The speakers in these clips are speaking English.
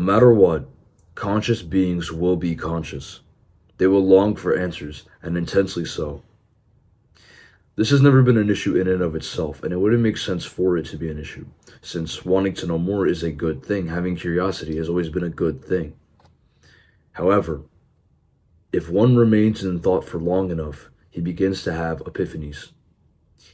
matter what, conscious beings will be conscious. They will long for answers, and intensely so. This has never been an issue in and of itself, and it wouldn't make sense for it to be an issue, since wanting to know more is a good thing. Having curiosity has always been a good thing. However, if one remains in thought for long enough, he begins to have epiphanies.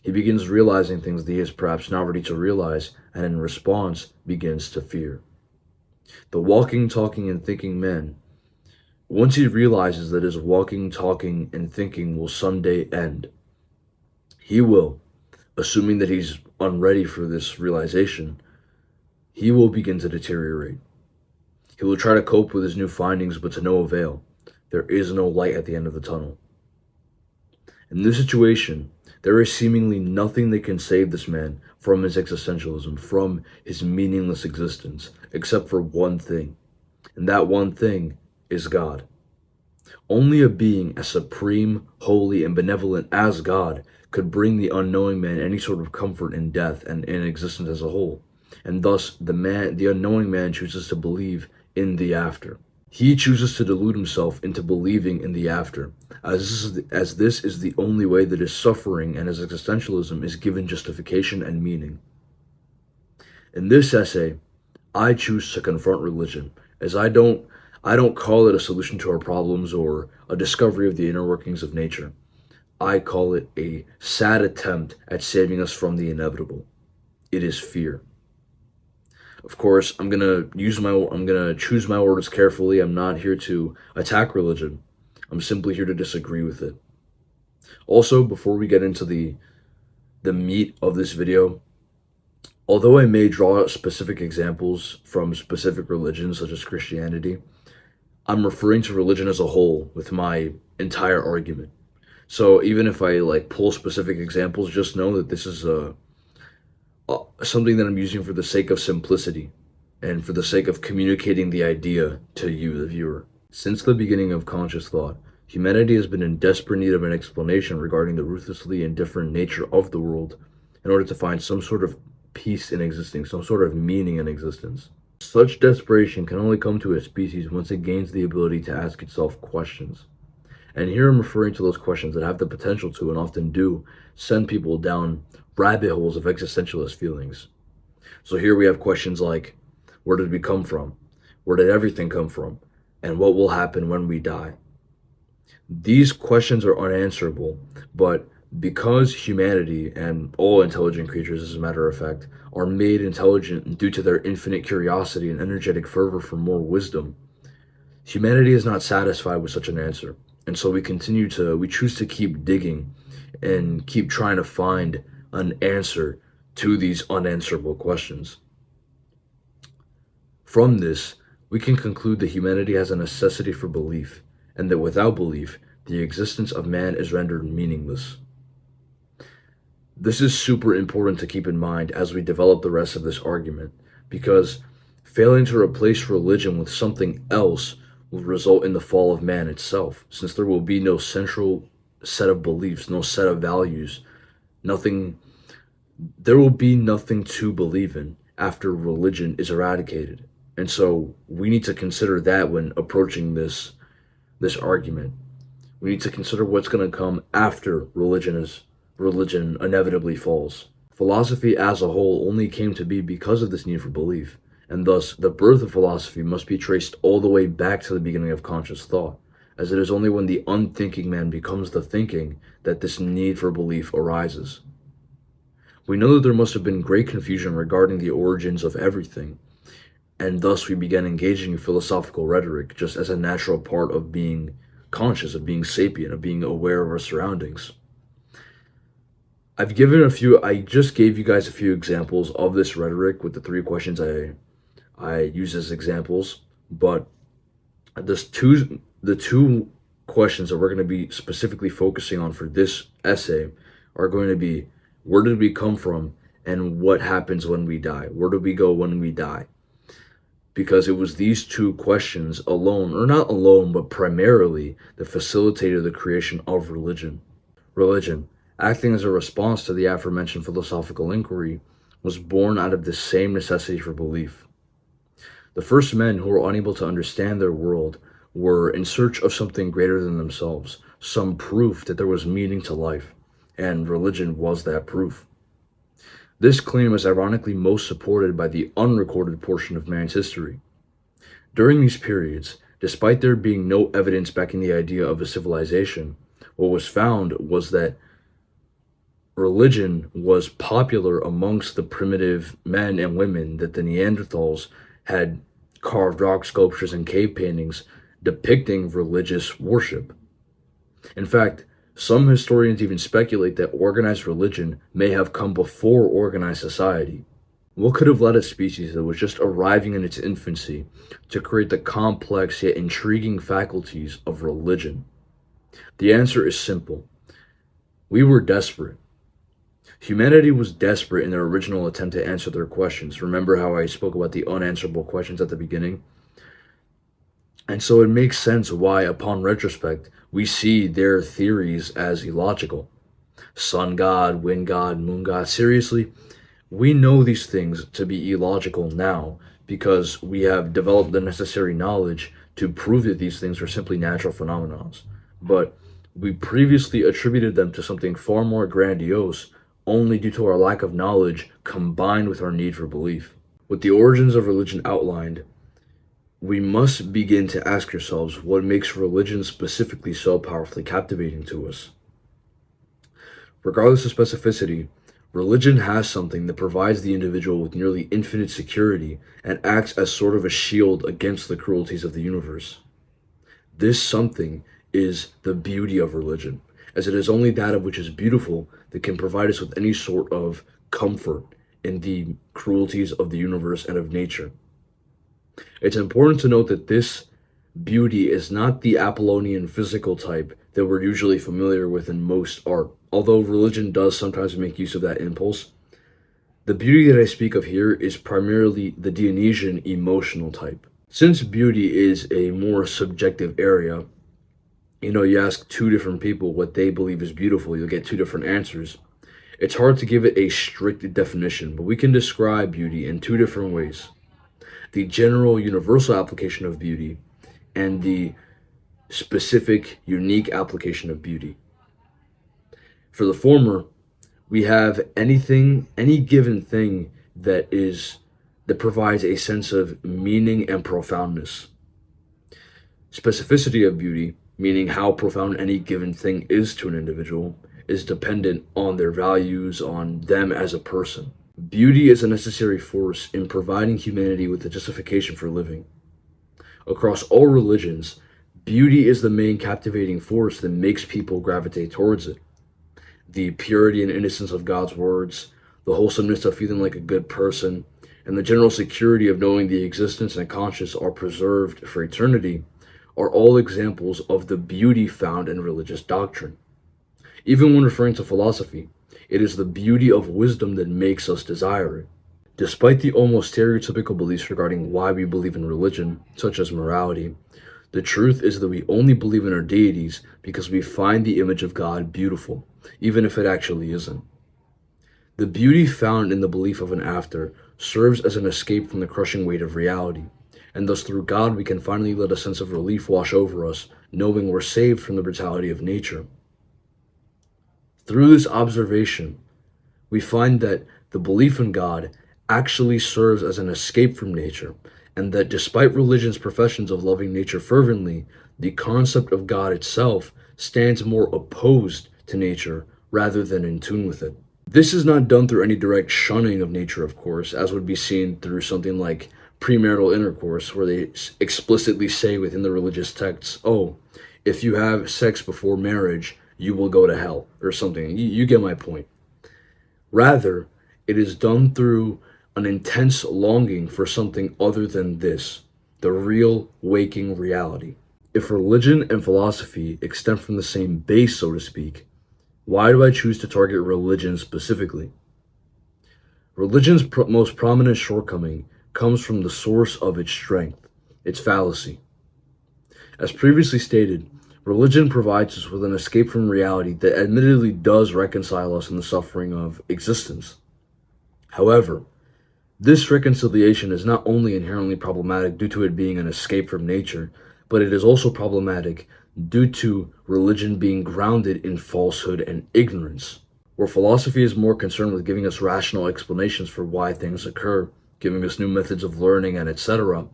He begins realizing things that he is perhaps not ready to realize, and in response begins to fear. The walking, talking, and thinking man, once he realizes that his walking, talking, and thinking will someday end, he will, assuming that he's unready for this realization, he will begin to deteriorate. He will try to cope with his new findings, but to no avail. There is no light at the end of the tunnel. In this situation, there is seemingly nothing that can save this man from his existentialism, from his meaningless existence, except for one thing. And that one thing is God. Only a being as supreme, holy, and benevolent as God could bring the unknowing man any sort of comfort in death and in existence as a whole. And thus the unknowing man chooses to believe in the after. He chooses to delude himself into believing in the after, as this is the only way that his suffering and his existentialism is given justification and meaning. In this essay, I choose to confront religion, as I don't call it a solution to our problems or a discovery of the inner workings of nature. I call it a sad attempt at saving us from the inevitable. It is fear. Of course, I'm gonna choose my words carefully. I'm not here to attack religion. I'm simply here to disagree with it. Also, before we get into the meat of this video, although I may draw specific examples from specific religions such as Christianity, I'm referring to religion as a whole with my entire argument. So even if I pull specific examples, just know that this is something that I'm using for the sake of simplicity and for the sake of communicating the idea to you, the viewer. Since the beginning of conscious thought, humanity has been in desperate need of an explanation regarding the ruthlessly indifferent nature of the world in order to find some sort of peace in existing, some sort of meaning in existence. Such desperation can only come to a species once it gains the ability to ask itself questions. And here I'm referring to those questions that have the potential to, and often do, send people down rabbit holes of existentialist feelings. So here we have questions like, where did we come from? Where did everything come from? And what will happen when we die? These questions are unanswerable, but because humanity and all intelligent creatures, as a matter of fact, are made intelligent due to their infinite curiosity and energetic fervor for more wisdom, humanity is not satisfied with such an answer. And so we choose to keep digging and keep trying to find an answer to these unanswerable questions. From this, we can conclude that humanity has a necessity for belief, and that without belief, the existence of man is rendered meaningless. This is super important to keep in mind as we develop the rest of this argument, because failing to replace religion with something else will result in the fall of man itself, since there will be no central set of beliefs, no set of values, there will be nothing to believe in after religion is eradicated. And so we need to consider that when approaching this argument. We need to consider what's going to come after religion inevitably falls. Philosophy as a whole only came to be because of this need for belief, and thus the birth of philosophy must be traced all the way back to the beginning of conscious thought, as it is only when the unthinking man becomes the thinking that this need for belief arises. We know that there must have been great confusion regarding the origins of everything, and thus we began engaging in philosophical rhetoric just as a natural part of being conscious, of being sapient, of being aware of our surroundings. I just gave you guys a few examples of this rhetoric with the three questions I use as examples, but the two questions that we're going to be specifically focusing on for this essay are going to be, where did we come from, and what happens when we die? Where do we go when we die? Because it was these two questions alone, or not alone, but primarily, that facilitated the creation of religion. Religion, acting as a response to the aforementioned philosophical inquiry, was born out of the same necessity for belief. The first men who were unable to understand their world were in search of something greater than themselves, some proof that there was meaning to life, and religion was that proof. This claim is ironically most supported by the unrecorded portion of man's history. During these periods, despite there being no evidence backing the idea of a civilization, what was found was that religion was popular amongst the primitive men and women, that the Neanderthals had carved rock sculptures and cave paintings depicting religious worship. In fact, some historians even speculate that organized religion may have come before organized society. What could have led a species that was just arriving in its infancy to create the complex yet intriguing faculties of religion? The answer is simple. We were desperate. Humanity was desperate in their original attempt to answer their questions. Remember how I spoke about the unanswerable questions at the beginning? And so it makes sense why, upon retrospect, we see their theories as illogical. Sun god, wind god, moon god. Seriously, we know these things to be illogical now because we have developed the necessary knowledge to prove that these things are simply natural phenomena. But we previously attributed them to something far more grandiose only due to our lack of knowledge combined with our need for belief. With the origins of religion outlined, we must begin to ask ourselves what makes religion specifically so powerfully captivating to us. Regardless of specificity, religion has something that provides the individual with nearly infinite security and acts as sort of a shield against the cruelties of the universe. This something is the beauty of religion, as it is only that of which is beautiful that can provide us with any sort of comfort in the cruelties of the universe and of nature. It's important to note that this beauty is not the Apollonian physical type that we're usually familiar with in most art, although religion does sometimes make use of that impulse. The beauty that I speak of here is primarily the Dionysian emotional type. Since beauty is a more subjective area, you ask two different people what they believe is beautiful, you'll get two different answers. It's hard to give it a strict definition, but we can describe beauty in two different ways: the general universal application of beauty and the specific unique application of beauty. For the former, we have any given thing that provides a sense of meaning and profoundness. Specificity of beauty, meaning how profound any given thing is to an individual, is dependent on their values, on them as a person. Beauty is a necessary force in providing humanity with a justification for living. Across all religions, beauty is the main captivating force that makes people gravitate towards it. The purity and innocence of God's words, the wholesomeness of feeling like a good person, and the general security of knowing the existence and conscience are preserved for eternity are all examples of the beauty found in religious doctrine. Even when referring to philosophy, it is the beauty of wisdom that makes us desire it. Despite the almost stereotypical beliefs regarding why we believe in religion, such as morality, the truth is that we only believe in our deities because we find the image of God beautiful, even if it actually isn't. The beauty found in the belief of an after serves as an escape from the crushing weight of reality, and thus through God we can finally let a sense of relief wash over us, knowing we're saved from the brutality of nature. Through this observation, we find that the belief in God actually serves as an escape from nature, and that despite religion's professions of loving nature fervently, the concept of God itself stands more opposed to nature rather than in tune with it. This is not done through any direct shunning of nature, of course, as would be seen through something like premarital intercourse, where they explicitly say within the religious texts, oh, if you have sex before marriage, you will go to hell, or something. You get my point. Rather, it is done through an intense longing for something other than this, the real waking reality. If religion and philosophy extend from the same base, so to speak, why do I choose to target religion specifically? Religion's most prominent shortcoming comes from the source of its strength, its fallacy. As previously stated, religion provides us with an escape from reality that admittedly does reconcile us in the suffering of existence. However, This reconciliation is not only inherently problematic due to it being an escape from nature, but it is also problematic due to religion being grounded in falsehood and ignorance. Where philosophy is more concerned with giving us rational explanations for why things occur, giving us new methods of learning, and etc.,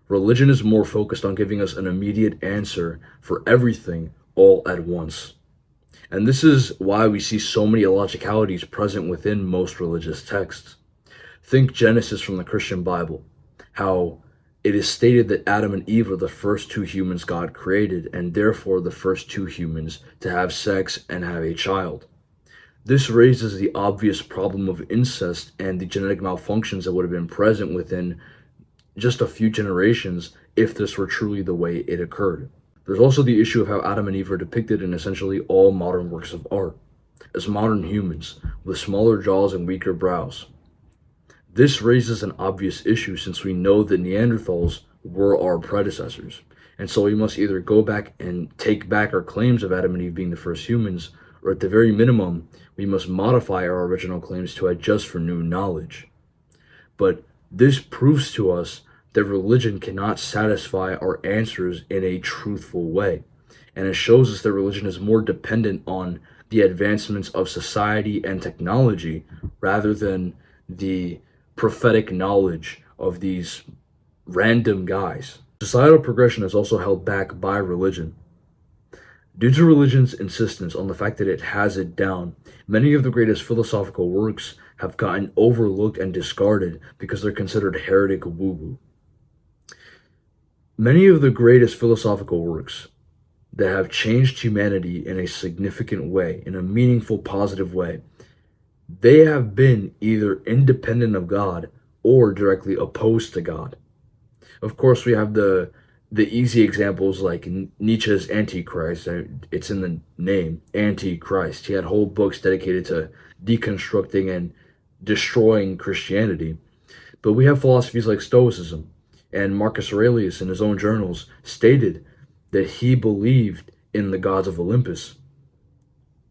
religion is more focused on giving us an immediate answer for everything all at once. And this is why we see so many illogicalities present within most religious texts. Think Genesis from the Christian Bible, how it is stated that Adam and Eve are the first two humans God created, and therefore the first two humans to have sex and have a child. This raises the obvious problem of incest and the genetic malfunctions that would have been present within just a few generations if this were truly the way it occurred. There's also the issue of how Adam and Eve are depicted in essentially all modern works of art as modern humans with smaller jaws and weaker brows. This raises an obvious issue since we know that Neanderthals were our predecessors. And so we must either go back and take back our claims of Adam and Eve being the first humans, or at the very minimum, we must modify our original claims to adjust for new knowledge. But this proves to us that religion cannot satisfy our answers in a truthful way. And it shows us that religion is more dependent on the advancements of society and technology rather than the prophetic knowledge of these random guys. Societal progression is also held back by religion. Due to religion's insistence on the fact that it has it down, many of the greatest philosophical works have gotten overlooked and discarded because they're considered heretic woo-woo. Many of the greatest philosophical works that have changed humanity in a significant way, in a meaningful, positive way, they have been either independent of God or directly opposed to God. Of course, we have the easy examples like Nietzsche's Antichrist. It's in the name, Antichrist. He had whole books dedicated to deconstructing and destroying Christianity. But we have philosophies like Stoicism, and Marcus Aurelius in his own journals stated that he believed in the gods of Olympus.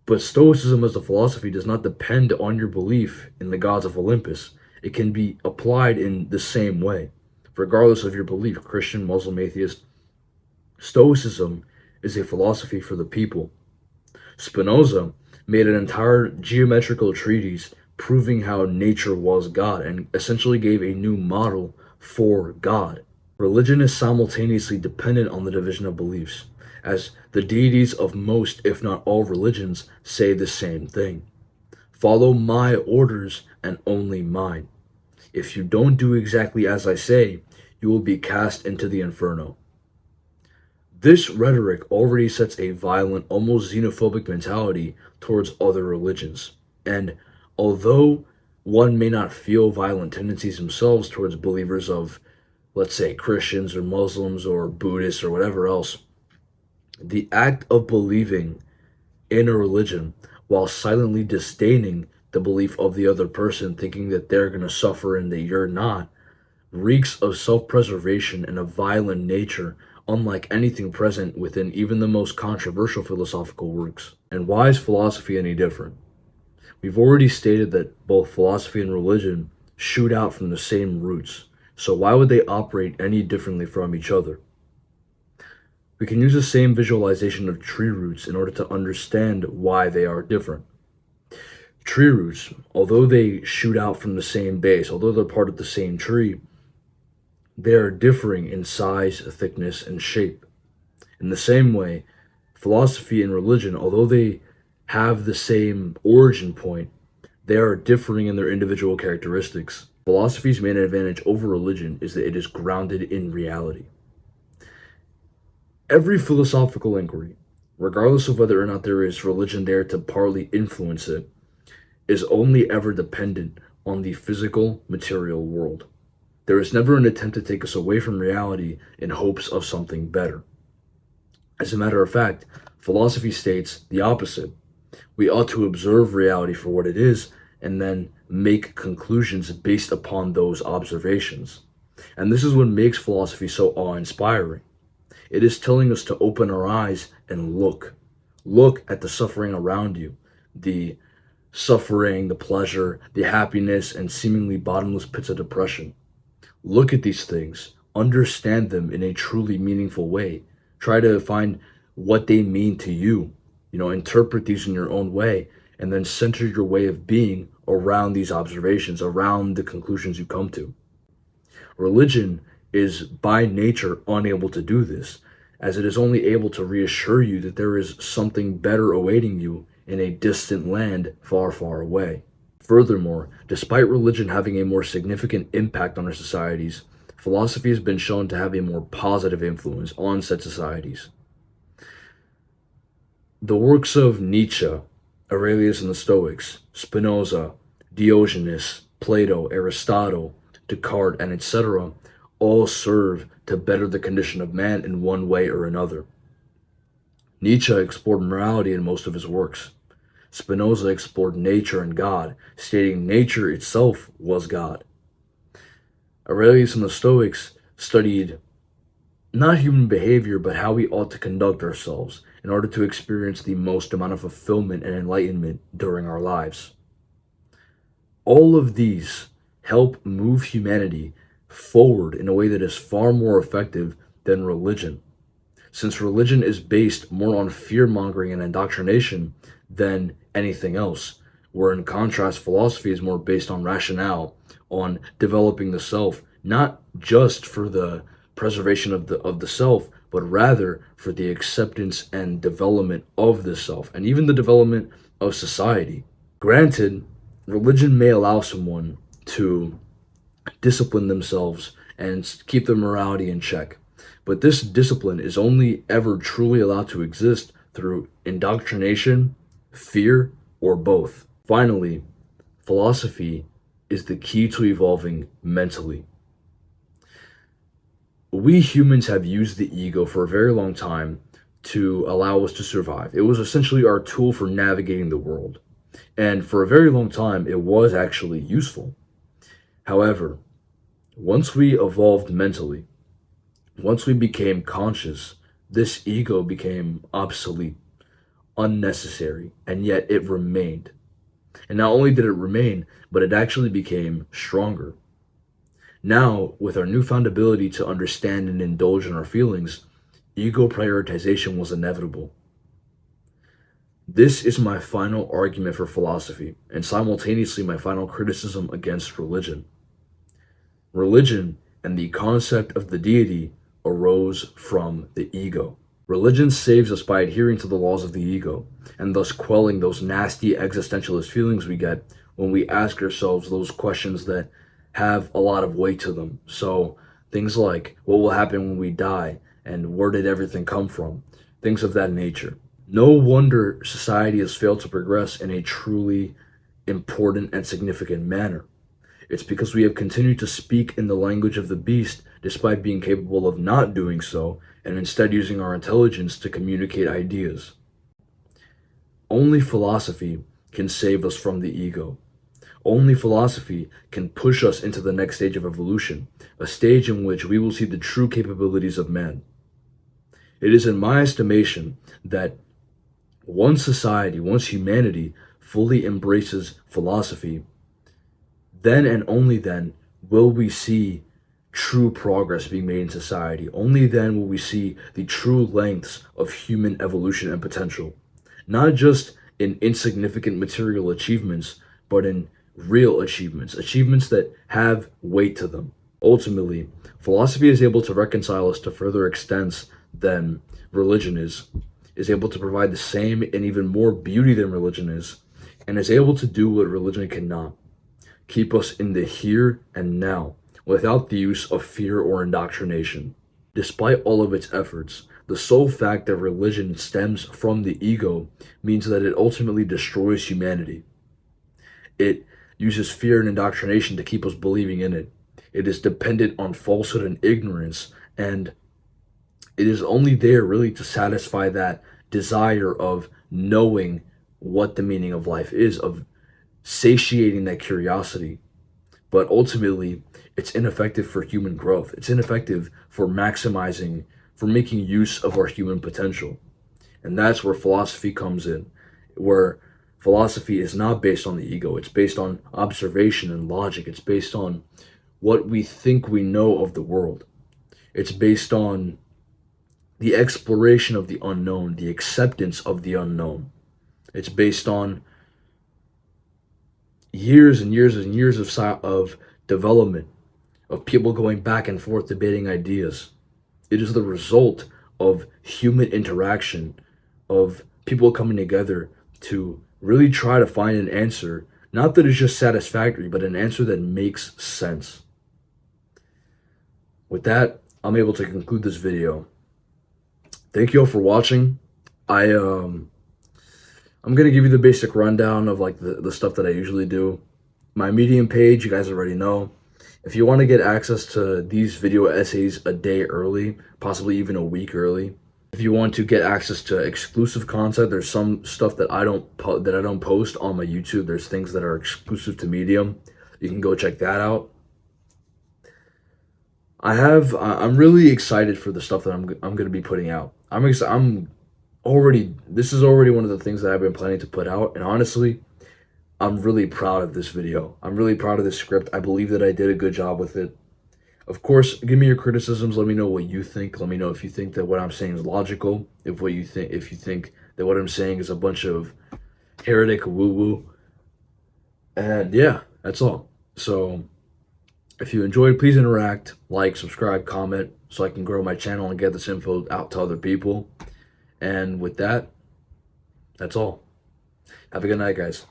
But Stoicism as a philosophy does not depend on your belief in the gods of Olympus. It can be applied in the same way, regardless of your belief, Christian, Muslim, atheist. Stoicism is a philosophy for the people. Spinoza made an entire geometrical treatise proving how nature was God and essentially gave a new model for God. Religion is simultaneously dependent on the division of beliefs, as the deities of most, if not all, religions say the same thing. Follow my orders and only mine. If you don't do exactly as I say, you will be cast into the inferno. This rhetoric already sets a violent, almost xenophobic mentality towards other religions. And although one may not feel violent tendencies themselves towards believers of, let's say, Christians or Muslims or Buddhists or whatever else, the act of believing in a religion while silently disdaining the belief of the other person, thinking that they're going to suffer and that you're not, reeks of self preservation and a violent nature, unlike anything present within even the most controversial philosophical works. And why is philosophy any different? We've already stated that both philosophy and religion shoot out from the same roots, so why would they operate any differently from each other? We can use the same visualization of tree roots in order to understand why they are different. Tree roots, although they shoot out from the same base, although they're part of the same tree, they are differing in size, thickness, and shape. In the same way, philosophy and religion, although they have the same origin point, they are differing in their individual characteristics. Philosophy's main advantage over religion is that it is grounded in reality. Every philosophical inquiry, regardless of whether or not there is religion there to partly influence it, is only ever dependent on the physical, material world. There is never an attempt to take us away from reality in hopes of something better. As a matter of fact, philosophy states the opposite. We ought to observe reality for what it is and then make conclusions based upon those observations. And this is what makes philosophy so awe-inspiring. It is telling us to open our eyes and look. Look at the suffering around you, the suffering, the pleasure, the happiness, and seemingly bottomless pits of depression. Look at these things, understand them in a truly meaningful way. Try to find what they mean to you. Interpret these in your own way, and then center your way of being around these observations, around the conclusions you come to. Religion is by nature unable to do this, as it is only able to reassure you that there is something better awaiting you in a distant land far, far away. Furthermore, despite religion having a more significant impact on our societies, philosophy has been shown to have a more positive influence on said societies. The works of Nietzsche, Aurelius and the Stoics, Spinoza, Diogenes, Plato, Aristotle, Descartes, and etc. all serve to better the condition of man in one way or another. Nietzsche explored morality in most of his works. Spinoza explored nature and God, stating nature itself was God. Aurelius and the Stoics studied not human behavior, but how we ought to conduct ourselves in order to experience the most amount of fulfillment and enlightenment during our lives. All of these help move humanity forward in a way that is far more effective than religion, since religion is based more on fear mongering and indoctrination than anything else, where in contrast, philosophy is more based on rationale, on developing the self, not just for the preservation of the self, but rather for the acceptance and development of the self, and even the development of society. Granted, religion may allow someone to discipline themselves and keep their morality in check. But this discipline is only ever truly allowed to exist through indoctrination, fear, or both. Finally, philosophy is the key to evolving mentally. We humans have used the ego for a very long time to allow us to survive. It was essentially our tool for navigating the world. And for a very long time, it was actually useful. However, once we evolved mentally, once we became conscious, this ego became obsolete, unnecessary, and yet it remained. And not only did it remain, but it actually became stronger. Now, with our newfound ability to understand and indulge in our feelings, ego prioritization was inevitable. This is my final argument for philosophy, and simultaneously my final criticism against religion. Religion and the concept of the deity arose from the ego. Religion saves us by adhering to the laws of the ego, and thus quelling those nasty existentialist feelings we get when we ask ourselves those questions that have a lot of weight to them. So, things like, what will happen when we die, and where did everything come from? Things of that nature. No wonder society has failed to progress in a truly important and significant manner. It's because we have continued to speak in the language of the beast despite being capable of not doing so, and instead using our intelligence to communicate ideas. Only philosophy can save us from the ego. Only philosophy can push us into the next stage of evolution, a stage in which we will see the true capabilities of man. It is in my estimation that once society, once humanity fully embraces philosophy, then and only then will we see true progress being made in society. Only then will we see the true lengths of human evolution and potential. Not just in insignificant material achievements, but in real achievements, achievements that have weight to them. Ultimately, philosophy is able to reconcile us to further extents than religion is able to provide the same and even more beauty than religion is, and is able to do what religion cannot: keep us in the here and now, without the use of fear or indoctrination. Despite all of its efforts, the sole fact that religion stems from the ego means that it ultimately destroys humanity. It uses fear and indoctrination to keep us believing in it. It is dependent on falsehood and ignorance, and it is only there really to satisfy that desire of knowing what the meaning of life is, of satiating that curiosity. But ultimately, it's ineffective for human growth. It's ineffective for maximizing, for making use of our human potential. And that's where philosophy comes in, where Philosophy is not based on the ego. It's based on observation and logic. It's based on what we think we know of the world. It's based on the exploration of the unknown, the acceptance of the unknown. It's based on years and years and years of development, of people going back and forth debating ideas. It is the result of human interaction, of people coming together to really try to find an answer, not that is just satisfactory, but an answer that makes sense. With that, I'm able to conclude this video. Thank you all for watching. I I'm gonna give you the basic rundown of like the stuff that I usually do. My Medium page, you guys already know. If you want to get access to these video essays a day early, possibly even a week early, if you want to get access to exclusive content, there's some stuff that I don't post on my YouTube. There's things that are exclusive to Medium. You can go check that out. I'm really excited for the stuff that I'm going to be putting out. This is already one of the things that I've been planning to put out, and honestly, I'm really proud of this video. I'm really proud of this script. I believe that I did a good job with it. Of course, give me your criticisms. Let me know what you think. Let me know if you think that what I'm saying is logical. If you think that what I'm saying is a bunch of heretic woo-woo. And yeah, that's all. So if you enjoyed, please interact, like, subscribe, comment, so I can grow my channel and get this info out to other people. And with that, that's all. Have a good night, guys.